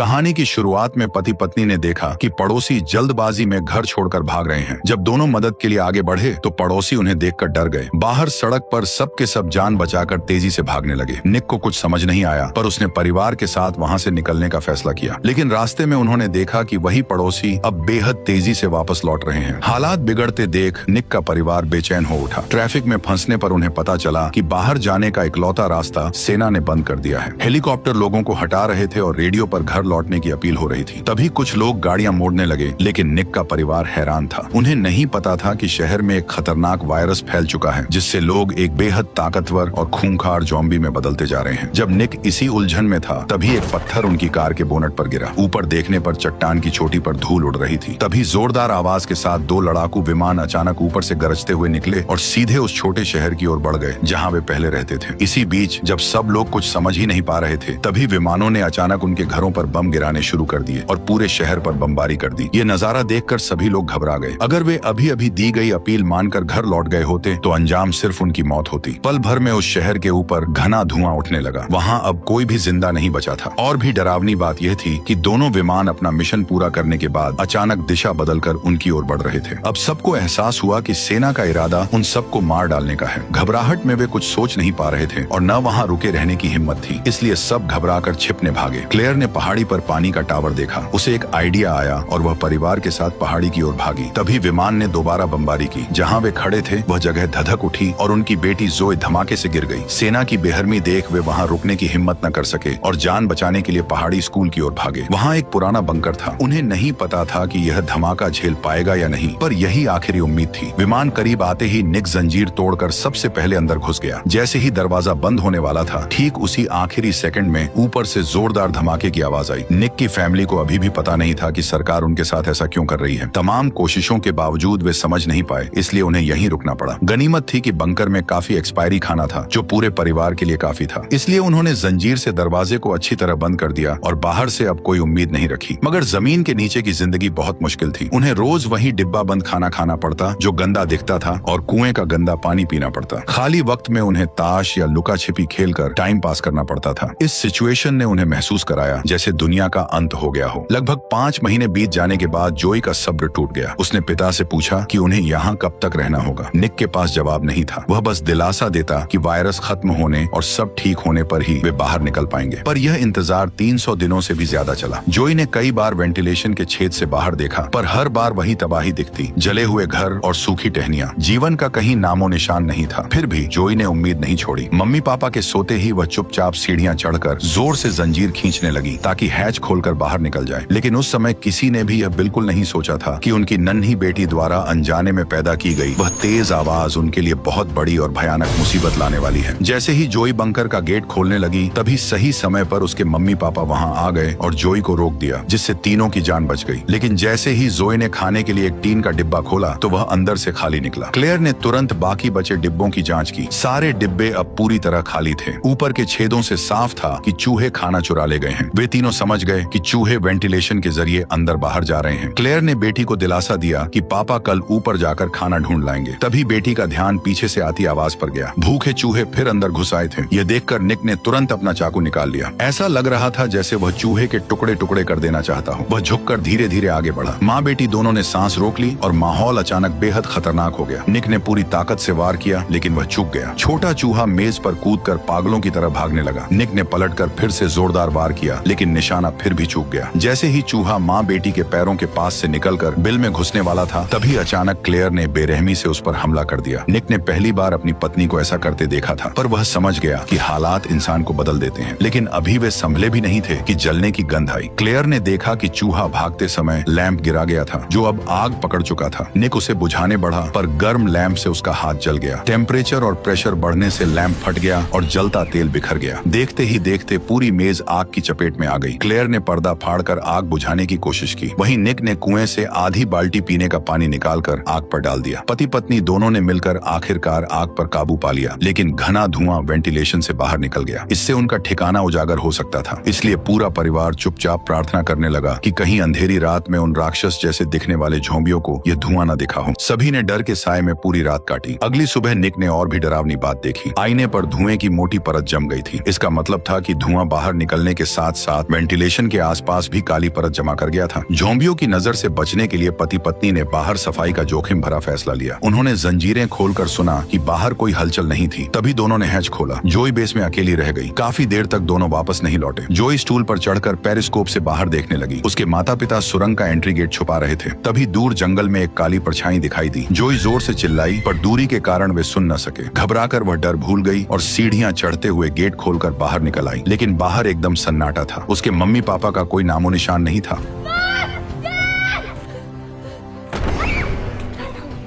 कहानी की शुरुआत में पति पत्नी ने देखा कि पड़ोसी जल्दबाजी में घर छोड़कर भाग रहे हैं। जब दोनों मदद के लिए आगे बढ़े तो पड़ोसी उन्हें देखकर डर गए। बाहर सड़क पर सब के सब जान बचाकर तेजी से भागने लगे। निक को कुछ समझ नहीं आया, पर उसने परिवार के साथ वहां से निकलने का फैसला किया। लेकिन रास्ते में उन्होंने देखा कि वही पड़ोसी अब बेहद तेजी से वापस लौट रहे हैं। हालात बिगड़ते देख निक का परिवार बेचैन हो उठा। ट्रैफिक में फंसने पर उन्हें पता चला कि बाहर जाने का इकलौता रास्ता सेना ने बंद कर दिया है। हेलीकॉप्टर लोगों को हटा रहे थे और रेडियो पर घर लौटने की अपील हो रही थी। तभी कुछ लोग गाड़ियां मोड़ने लगे, लेकिन निक का परिवार हैरान था। उन्हें नहीं पता था कि शहर में एक खतरनाक वायरस फैल चुका है, जिससे लोग एक बेहद ताकतवर और खूंखार ज़ॉम्बी में बदलते जा रहे हैं। जब निक इसी उलझन में था, तभी एक पत्थर उनकी कार के बोनट पर गिरा। ऊपर देखने पर चट्टान की चोटी पर धूल उड़ रही थी। तभी जोरदार आवाज के साथ दो लड़ाकू विमान अचानक ऊपर से गरजते हुए निकले और सीधे उस छोटे शहर की ओर बढ़ गए जहां वे पहले रहते थे। इसी बीच जब सब लोग कुछ समझ ही नहीं पा रहे थे, तभी विमानों ने अचानक उनके घरों पर बम गिराने शुरू कर दिए और पूरे शहर पर बमबारी कर दी। ये नजारा देखकर सभी लोग घबरा गए। अगर वे अभी अभी दी गई अपील मानकर घर लौट गए होते तो अंजाम सिर्फ उनकी मौत होती। पल भर में उस शहर के ऊपर घना धुआं उठने लगा। वहां अब कोई भी जिंदा नहीं बचा था। और भी डरावनी बात यह थी कि दोनों विमान अपना मिशन पूरा करने के बाद अचानक दिशा बदलकर उनकी ओर बढ़ रहे थे। अब सबको एहसास हुआ कि सेना का इरादा उन सबको मार डालने का है। घबराहट में वे कुछ सोच नहीं पा रहे थे और न वहां रुके रहने की हिम्मत थी, इसलिए सब घबराकर छिपने भागे। क्लेयर ने पहाड़ी पर पानी का टावर देखा। उसे एक आइडिया आया और वह परिवार के साथ पहाड़ी की ओर भागी। तभी विमान ने दोबारा बमबारी की। जहां वे खड़े थे वह जगह धधक उठी और उनकी बेटी जोए धमाके से गिर गई। सेना की बेरहमी देख वे वहां रुकने की हिम्मत न कर सके और जान बचाने के लिए पहाड़ी स्कूल की ओर भागे। वहां एक पुराना बंकर था। उन्हें नहीं पता था कि यह धमाका झेल पाएगा या नहीं, पर यही आखिरी उम्मीद थी। विमान करीब आते ही निक जंजीर तोड़कर सबसे पहले अंदर घुस गया। जैसे ही दरवाजा बंद होने वाला था, ठीक उसी आखिरी सेकंड में ऊपर से जोरदार धमाके की आवाज आई। निक की फैमिली को अभी भी पता नहीं था कि सरकार उनके साथ ऐसा क्यों कर रही है। तमाम कोशिशों के बावजूद वे समझ नहीं पाए, इसलिए उन्हें यहीं रुकना पड़ा। गनीमत थी कि बंकर में काफी एक्सपायरी खाना था, जो पूरे परिवार के लिए काफी था। इसलिए उन्होंने जंजीर से दरवाजे को अच्छी तरह बंद कर दिया और बाहर से अब कोई उम्मीद नहीं रखी। मगर जमीन के नीचे की जिंदगी बहुत मुश्किल थी। उन्हें रोज वही डिब्बा बंद खाना खाना पड़ता, जो गंदा दिखता था, और कुएं का गंदा पानी पीना पड़ता। खाली वक्त में उन्हें ताश या लुका छिपी खेलकर टाइम पास करना पड़ता था। इस सिचुएशन ने उन्हें महसूस कराया जैसे दुनिया का अंत हो गया हो। लगभग 5 महीने बीत जाने के बाद जोई का सब्र टूट गया। उसने पिता से पूछा कि उन्हें यहाँ कब तक रहना होगा। निक के पास जवाब नहीं था। वह बस दिलासा देता कि वायरस खत्म होने और सब ठीक होने पर ही वे बाहर निकल पाएंगे। पर यह इंतजार 300 दिनों से भी ज्यादा चला। जोई ने कई बार वेंटिलेशन के छेद से बाहर देखा, पर हर बार वही तबाही दिखती, जले हुए घर और सूखी टहनियां। जीवन का कहीं नामो निशान नहीं था। फिर भी जोई ने उम्मीद नहीं छोड़ी। मम्मी पापा के सोते ही वह चुपचाप सीढ़ियां चढ़कर जोर से जंजीर खींचने लगी ताकि हैच खोलकर बाहर निकल जाए। लेकिन उस समय किसी ने भी यह बिल्कुल नहीं सोचा था कि उनकी नन्ही बेटी द्वारा अनजाने में पैदा की गई वह तेज आवाज उनके लिए बहुत बड़ी और भयानक मुसीबत लाने वाली है। जैसे ही जोई बंकर का गेट खोलने लगी, तभी सही समय पर उसके मम्मी पापा वहां आ गए और जोई को रोक दिया, जिससे तीनों की जान बच गई। लेकिन जैसे ही जोई ने खाने के लिए एक टीन का डिब्बा खोला तो वह अंदर से खाली निकला। क्लेयर ने तुरंत बाकी बचे डिब्बों की जांच की। सारे डिब्बे अब पूरी तरह खाली थे। ऊपर के छेदों से साफ था कि चूहे खाना चुरा ले गए हैं। वे तीनों समझ गए कि चूहे वेंटिलेशन के जरिए अंदर बाहर जा रहे हैं। क्लेयर ने बेटी को दिलासा दिया कि पापा कल ऊपर जाकर खाना ढूंढ लाएंगे। तभी बेटी का ध्यान पीछे से आती आवाज पर गया। भूखे चूहे फिर अंदर घुस आए थे। यह देखकर निक ने तुरंत अपना चाकू निकाल लिया। ऐसा लग रहा था जैसे वह चूहे के टुकड़े टुकड़े कर देना चाहता हो। वह झुककर धीरे धीरे आगे बढ़ा। माँ बेटी दोनों ने सांस रोक ली और माहौल अचानक बेहद खतरनाक हो गया। निक ने पूरी ताकत से वार किया, लेकिन वह चूक गया। छोटा चूहा मेज पर कूदकर पागलों की तरह भागने लगा। निक ने पलटकर फिर से जोरदार वार किया, लेकिन निशाना फिर भी चूक गया। जैसे ही चूहा माँ बेटी के पैरों के पास से निकलकर बिल में घुसने वाला था, तभी अचानक क्लेयर ने बेरहमी से उस पर हमला कर दिया। निक ने पहली बार अपनी पत्नी को ऐसा करते देखा था, पर वह समझ गया कि हालात इंसान को बदल देते हैं। लेकिन अभी वे संभले भी नहीं थे कि जलने की गंध आई। क्लेयर ने देखा कि चूहा भागते समय लैंप गिरा गया था, जो अब आग पकड़ चुका था। निक उसे बुझाने बढ़ा, पर गर्म लैंप से उसका हाथ जल गया। टेम्परेचर और प्रेशर बढ़ने से लैंप फट गया और जलता तेल बिखर गया। देखते ही देखते पूरी मेज आग की चपेट में आ गई। क्लेयर ने पर्दा फाड़कर आग बुझाने की कोशिश की। वहीं निक ने कुएं से आधी बाल्टी पीने का पानी निकालकर आग पर डाल दिया। पति पत्नी दोनों ने मिलकर आखिरकार आग पर काबू पा लिया, लेकिन घना धुआं वेंटिलेशन से बाहर निकल गया। इससे उनका ठिकाना उजागर हो सकता था। इसलिए पूरा परिवार चुपचाप प्रार्थना करने लगा कि कहीं अंधेरी रात में उन राक्षस जैसे दिखने वाले झोंबियों को यह धुआं न दिखा हो। सभी ने डर के साए में पूरी रात काटी। अगली सुबह निक ने और भी डरावनी बात देखी। आईने पर धुएं की मोटी परत जम गई थी। इसका मतलब था कि धुआं बाहर निकलने के साथ साथ वेंटिलेशन के आसपास भी काली परत जमा कर गया था। ज़ॉम्बियों की नजर से बचने के लिए पति पत्नी ने बाहर सफाई का जोखिम भरा फैसला लिया। उन्होंने जंजीरें खोलकर सुना कि बाहर कोई हलचल नहीं थी। तभी दोनों ने हैच खोला। जोई बेस में अकेली रह गई। काफी देर तक दोनों वापस नहीं लौटे। जोई स्टूल पर चढ़कर पेरिस्कोप से बाहर देखने लगी। उसके माता पिता सुरंग का एंट्री गेट छुपा रहे थे। तभी दूर जंगल में एक काली परछाई दिखाई दी। जोई जोर से चिल्लाई, पर दूरी के कारण वे सुन न सके। घबराकर वह डर भूल गई और सीढ़ियां चढ़ते हुए गेट खोलकर बाहर निकल आई। लेकिन बाहर एकदम सन्नाटा था। उसके मम्मी पापा का कोई नामो निशान नहीं था।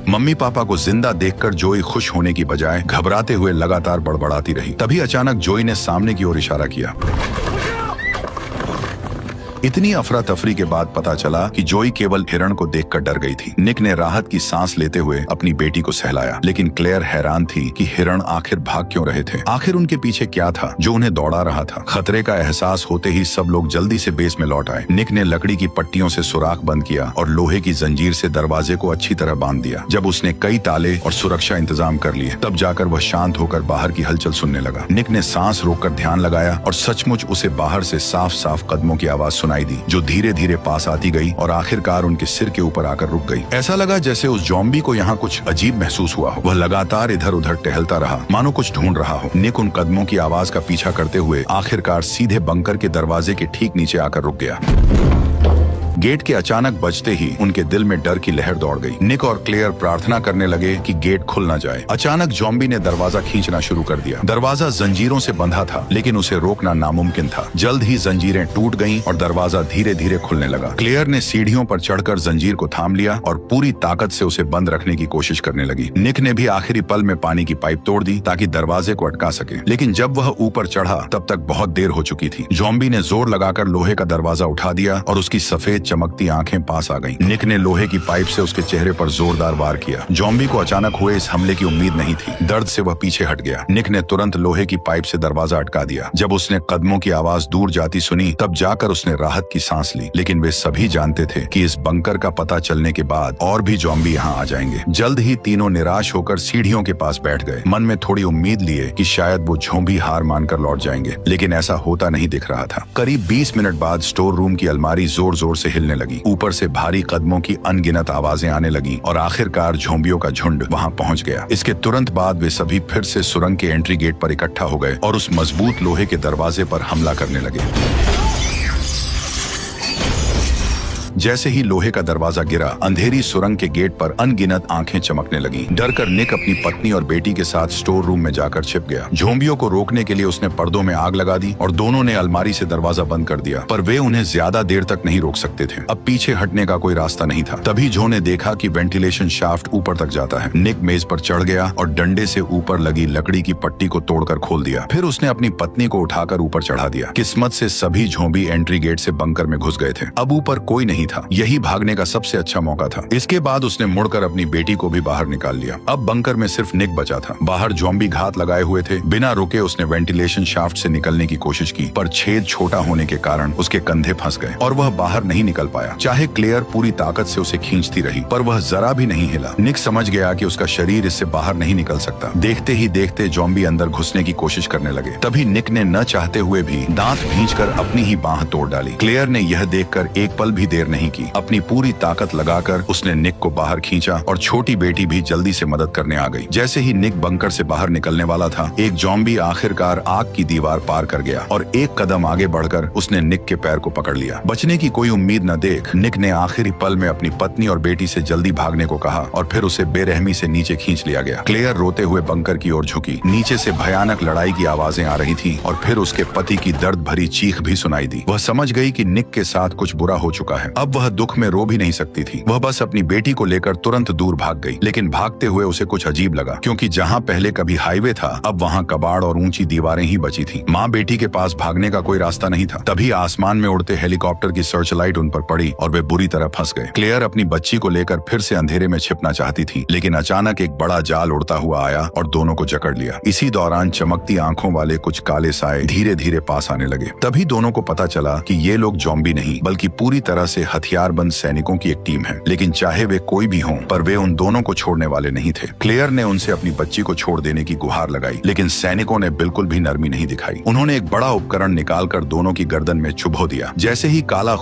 मम्मी पापा को जिंदा देखकर जोई खुश होने की बजाय घबराते हुए लगातार बड़बड़ाती रही। तभी अचानक जोई ने सामने की ओर इशारा किया। इतनी अफरा तफरी के बाद पता चला कि जोई केवल हिरण को देखकर डर गई थी। निक ने राहत की सांस लेते हुए अपनी बेटी को सहलाया, लेकिन क्लेयर हैरान थी कि हिरण आखिर भाग क्यों रहे थे। आखिर उनके पीछे क्या था जो उन्हें दौड़ा रहा था। खतरे का एहसास होते ही सब लोग जल्दी से बेस में लौट आए। निक ने लकड़ी की पट्टियों से सुराख बंद किया और लोहे की जंजीर से दरवाजे को अच्छी तरह बांध दिया। जब उसने कई ताले और सुरक्षा इंतजाम कर लिए, तब जाकर वह शांत होकर बाहर की हलचल सुनने लगा। निक ने सांस रोककर ध्यान लगाया और सचमुच उसे बाहर से साफ साफ कदमों की आवाज सुनाई दी, जो धीरे धीरे पास आती गई और आखिरकार उनके सिर के ऊपर आकर रुक गई। ऐसा लगा जैसे उस ज़ॉम्बी को यहाँ कुछ अजीब महसूस हुआ हो। वह लगातार इधर उधर टहलता रहा, मानो कुछ ढूंढ रहा हो। निक उन कदमों की आवाज का पीछा करते हुए आखिरकार सीधे बंकर के दरवाजे के ठीक नीचे आकर रुक गया। गेट के अचानक बजते ही उनके दिल में डर की लहर दौड़ गई। निक और क्लेयर प्रार्थना करने लगे कि गेट खुल न जाए। अचानक ज़ॉम्बी ने दरवाजा खींचना शुरू कर दिया। दरवाजा जंजीरों से बंधा था, लेकिन उसे रोकना नामुमकिन था। जल्द ही जंजीरें टूट गईं और दरवाजा धीरे धीरे खुलने लगा। क्लेयर ने सीढ़ियों पर चढ़कर जंजीर को थाम लिया और पूरी ताकत से उसे बंद रखने की कोशिश करने लगी। निक ने भी आखिरी पल में पानी की पाइप तोड़ दी ताकि दरवाजे को अटका सके, लेकिन जब वह ऊपर चढ़ा तब तक बहुत देर हो चुकी थी। ज़ॉम्बी ने जोर लगाकर लोहे का दरवाजा उठा दिया और उसकी सफेद चमकती आंखें पास आ गईं। निक ने लोहे की पाइप से उसके चेहरे पर जोरदार वार किया। ज़ॉम्बी को अचानक हुए इस हमले की उम्मीद नहीं थी। दर्द से वह पीछे हट गया। निक ने तुरंत लोहे की पाइप से दरवाजा अटका दिया। जब उसने कदमों की आवाज दूर जाती सुनी, तब जाकर उसने राहत की सांस ली। लेकिन वे सभी जानते थे कि इस बंकर का पता चलने के बाद और भी ज़ॉम्बी यहाँ आ जाएंगे। जल्द ही तीनों निराश होकर सीढ़ियों के पास बैठ गए, मन में थोड़ी उम्मीद लिए कि शायद वो ज़ॉम्बी हार मानकर लौट जाएंगे, लेकिन ऐसा होता नहीं दिख रहा था। करीब 20 मिनट बाद स्टोर रूम की अलमारी जोर जोर से हिलने लगी। ऊपर से भारी कदमों की अनगिनत आवाजें आने लगी और आखिरकार ज़ॉम्बियों का झुंड वहां पहुंच गया। इसके तुरंत बाद वे सभी फिर से सुरंग के एंट्री गेट पर इकट्ठा हो गए और उस मजबूत लोहे के दरवाजे पर हमला करने लगे। जैसे ही लोहे का दरवाजा गिरा, अंधेरी सुरंग के गेट पर अनगिनत आंखें चमकने लगी। डरकर निक अपनी पत्नी और बेटी के साथ स्टोर रूम में जाकर छिप गया। ज़ॉम्बियों को रोकने के लिए उसने पर्दों में आग लगा दी और दोनों ने अलमारी से दरवाजा बंद कर दिया, पर वे उन्हें ज्यादा देर तक नहीं रोक सकते थे। अब पीछे हटने का कोई रास्ता नहीं था। तभी जो ने देखा कि वेंटिलेशन शाफ्ट ऊपर तक जाता है। निक मेज पर चढ़ गया और डंडे से ऊपर लगी लकड़ी की पट्टी को तोड़कर खोल दिया। फिर उसने अपनी पत्नी को उठाकर ऊपर चढ़ा दिया। किस्मत से सभी ज़ॉम्बी एंट्री गेट से बंकर में घुस गए थे। अब ऊपर कोई नहीं था। यही भागने का सबसे अच्छा मौका था। इसके बाद उसने मुड़कर अपनी बेटी को भी बाहर निकाल लिया। अब बंकर में सिर्फ निक बचा था। बाहर ज़ॉम्बी घात लगाए हुए थे। बिना रुके उसने वेंटिलेशन शाफ्ट से निकलने की कोशिश की, पर छेद छोटा होने के कारण उसके कंधे फंस गए और वह बाहर नहीं निकल पाया। चाहे क्लेयर पूरी ताकत से उसे खींचती रही, पर वह जरा भी नहीं हिला। निक समझ गया कि उसका शरीर इससे बाहर नहीं निकल सकता। देखते ही देखते ज़ॉम्बी अंदर घुसने की कोशिश करने लगे। तभी निक ने न चाहते हुए भी दांत भींचकर अपनी ही बांह तोड़ डाली। क्लेयर ने यह देखकर एक पल भी देर नहीं की। अपनी पूरी ताकत लगाकर उसने निक को बाहर खींचा और छोटी बेटी भी जल्दी से मदद करने आ गई। जैसे ही निक बंकर से बाहर निकलने वाला था, एक ज़ॉम्बी आखिरकार आग की दीवार पार कर गया और एक कदम आगे बढ़कर उसने निक के पैर को पकड़ लिया। बचने की कोई उम्मीद न देख निक ने आखिरी पल में अपनी पत्नी और बेटी से जल्दी भागने को कहा और फिर उसे बेरहमी से नीचे खींच लिया गया। क्लेयर रोते हुए बंकर की ओर झुकी। नीचे से भयानक लड़ाई की आवाजें आ रही थी और फिर उसके पति की दर्द भरी चीख भी सुनाई दी। वह समझ गई कि निक के साथ कुछ बुरा हो चुका है। अब वह दुख में रो भी नहीं सकती थी। वह बस अपनी बेटी को लेकर तुरंत दूर भाग गई। लेकिन भागते हुए उसे कुछ अजीब लगा, क्योंकि जहाँ पहले कभी हाईवे था, अब वहाँ कबाड़ और ऊंची दीवारें ही बची थी। माँ बेटी के पास भागने का कोई रास्ता नहीं था। तभी आसमान में उड़ते हेलीकॉप्टर की सर्च लाइट उन पर पड़ी और वे बुरी तरह फंस गए। क्लेयर अपनी बच्ची को लेकर फिर से अंधेरे में छिपना चाहती थी, लेकिन अचानक एक बड़ा जाल उड़ता हुआ आया और दोनों को जकड़ लिया। इसी दौरान चमकती आंखों वाले कुछ काले साए धीरे धीरे पास आने लगे। तभी दोनों को पता चला कि ये लोग ज़ॉम्बी नहीं, बल्कि पूरी तरह से हथियारबंद सैनिकों की एक टीम है, लेकिन चाहे वे कोई भी हों, पर वे उन दोनों को छोड़ने वाले नहीं थे। क्लेयर ने उनसे अपनी बच्ची को छोड़ देने की गुहार लगाई, लेकिन सैनिकों ने बिल्कुल भी नरमी नहीं दिखाई। उन्होंने एक बड़ा उपकरण निकालकर दोनों की गर्दन में चुभो दिया। जैसे ही काला